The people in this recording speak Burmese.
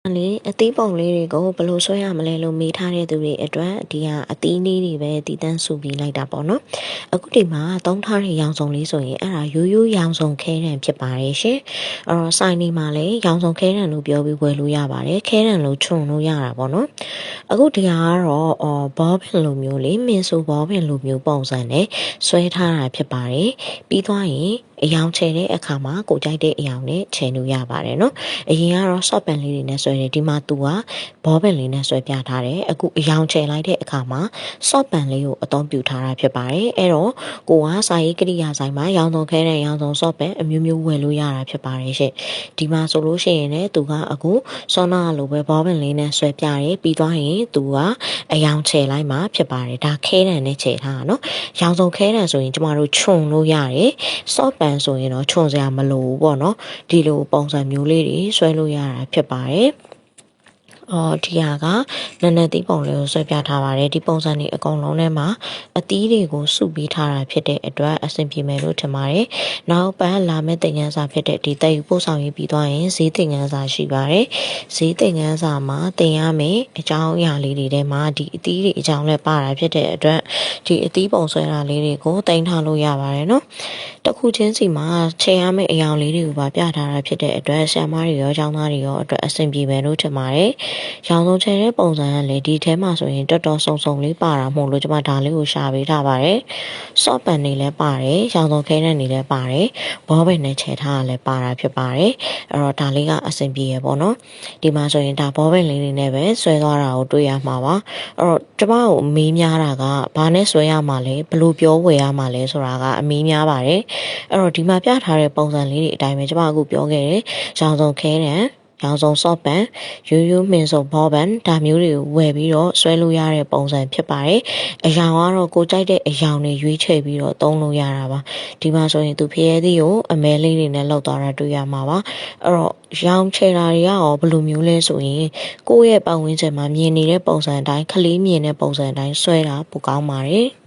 လေအသီးပုံလေးတွေကိုဘယ်လိုဆွဲရမလဲလို့မေးထားတဲ့သူတွေအတွက်ဒီဟာအသီးလေးတွေပဲတည်တန်းစုပြီးလိုက်တာပေါ့နော်အခုဒီမှာသုံးထားတဲ့ရောင်စုံလေးဆိုရင်အဲ့ဒါရိုးရိုးရောင်စုံခဲတံဖြစ်ပါတယ်ရှင်အဲ့တော့ဆိုင်နေမှာလည်းရောင်စုံခဲတံလို့ပြောပြီးဝယ်လို့ရပါတယ်ခဲတံလို့ခြုံလို့ရတာပေါ့နော်အခုဒီဟာကတော့ဘောပင်လိုမျိုးလေးမင်းဆိုဘောပင်လိုမျိုးပုံစံနဲ့ဆွဲထားတာဖြစ်ပါတယ်ပြီးသွားရင်အယောင်ချယ်တဲ့အခါမှာကိုကြိုက်တဲ့အယောင်နဲ့ချယ်လို့ရပါတယ်နော်အရင်ကတော့ soft pen လေးတွေနဲ့ဆွဲတယ်ဒီမှာသူကဘောပင်လေးနဲ့ဆွဲပြထားတယ်အခုအယောင်ချယ်လိုက်တဲ့အခါမှာ soft pen လေးကိုအသုံးပြုထားတာဖြစ်ပါတယ်အဲ့တော့ကိုကစာရေးကိရိယာဆိုင်မှာရောင်စုံခဲတဲ့ရောင်စုံ soft pen အမျိုးမျိုးဝယ်လို့ရတာဖြစ်ပါတယ်ရှင့်ဒီမှာဆိုလို့ရှိရင်လည်းသူကအခုစောနာလိုပဲဘောပင်လေးနဲ့ဆွဲပြတယ်ပြီးသွားရင်သူကအယောင်ချယ်လိုက်မှာဖြစ်ပါတယ်ဒါခဲတံနဲ့ချယ်ထားတာနော်ရောင်စုံခဲတံဆိုရင်ကျမတို့ခြုံလို့ရတယ် soft pen ဆိုရင်တော့ခြုံစရာမလိုဘူးပေါ့နော်ဒီလိုပုံစံမျိုးလေးတွေဆွဲလို့ရတာဖြစ်ပါတယ်ဒီဟာကနက်နက်သီးပုံလေးကိုဆွဲပြထားပါတယ်ဒီပုံစံတွေအကုန်လုံးထဲမှာအသီးတွေကိုစုပြီးထားတာဖြစ်တဲ့အတွက်အဆင်ပြေမယ်လို့ထင်ပါတယ်နောက်ပတ်လာမယ့်သင်ခန်းစာဖြစ်တဲ့ဒီတက်ယူပို့ဆောင်ရေးပြီးသွားရင်ဈေးသင်ခန်းစာရှိပါတယ်ဈေးသင်ခန်းစာမှာသင်ရမယ်အကြောင်းအရာလေးတွေထဲမှာဒီအသီးတွေအကြောင်းလည်းပါတာဖြစ်တဲ့အတွက်ဒီအသီးပုံဆွဲတာလေးတွေကိုတင်ထားလို့ရပါတယ်နော်တစ်ခုချင်းစီမှာချေရမယ့်အယောင်လေးတွေကိုပါပြထားတာဖြစ်တဲ့အတွက်ဆရာမတွေရောကျောင်းသားတွေရောအတွက်အဆင်ပြေမယ်လို့ထင်ပါတယ်ရောင်စုံချယ်တဲ့ပုံစံကလည်းဒီထဲမှာဆိုရင်တော်တော်စုံလေးပါတာမို့လို့ကျွန်မဒါလေးကိုရှာပေးထားပါတယ် soft pen တွေလည်းပါတယ်ရောင်စုံခဲတဲ့နေလည်းပါတယ်ဘောပင်နဲ့ချယ်ထားတာလည်းပါတာဖြစ်ပါတယ်အဲ့တော့ဒါလေးကအဆင်ပြေရပေါ့နော်ဒီမှာဆိုရင်ဒါဘောပင်လေးတွေနဲ့ပဲဆွဲသွားတာကိုတွေ့ရမှာပါအဲ့တော့ကျွန်မကိုအမေးများတာကဘာနဲ့ဆွဲရမှာလဲဘယ်လိုပြောဝယ်ရမှာလဲဆိုတာကအမေးများပါတယ်အဲ့တော့ဒီမှာပြထားတဲ့ပုံစံလေးတွေအတိုင်းပဲကျွန်မအခုပြောခဲ့တယ်ရောင်စုံခဲတဲ့ရောင်စုံ soft pen ရိုးရိုးမင်းစုံဘောပန်ဒါမျိုးတွေကိုဝယ်ပြီးတော့ဆွဲလို့ရတဲ့ပုံစံဖြစ်ပါတယ်အယောင်ကတော့ကိုကြိုက်တဲ့အယောင်တွေရွေးချယ်ပြီးတော့သုံးလို့ရတာပါဒီမှာဆိုရင်သူဖျဲသီးကိုအမဲလေးတွေနဲ့လောက်သွားတာတွေ့ရမှာပါအဲ့တော့ရောင်ချယ်တာတွေကရောဘယ်လိုမျိုးလဲဆိုရင်ကိုယ့်ရဲ့ပတ်ဝန်းကျင်မှာမြင်နေတဲ့ပုံစံအတိုင်းခလေးမြင်တဲ့ပုံစံအတိုင်းဆွဲတာပိုကောင်းပါတယ်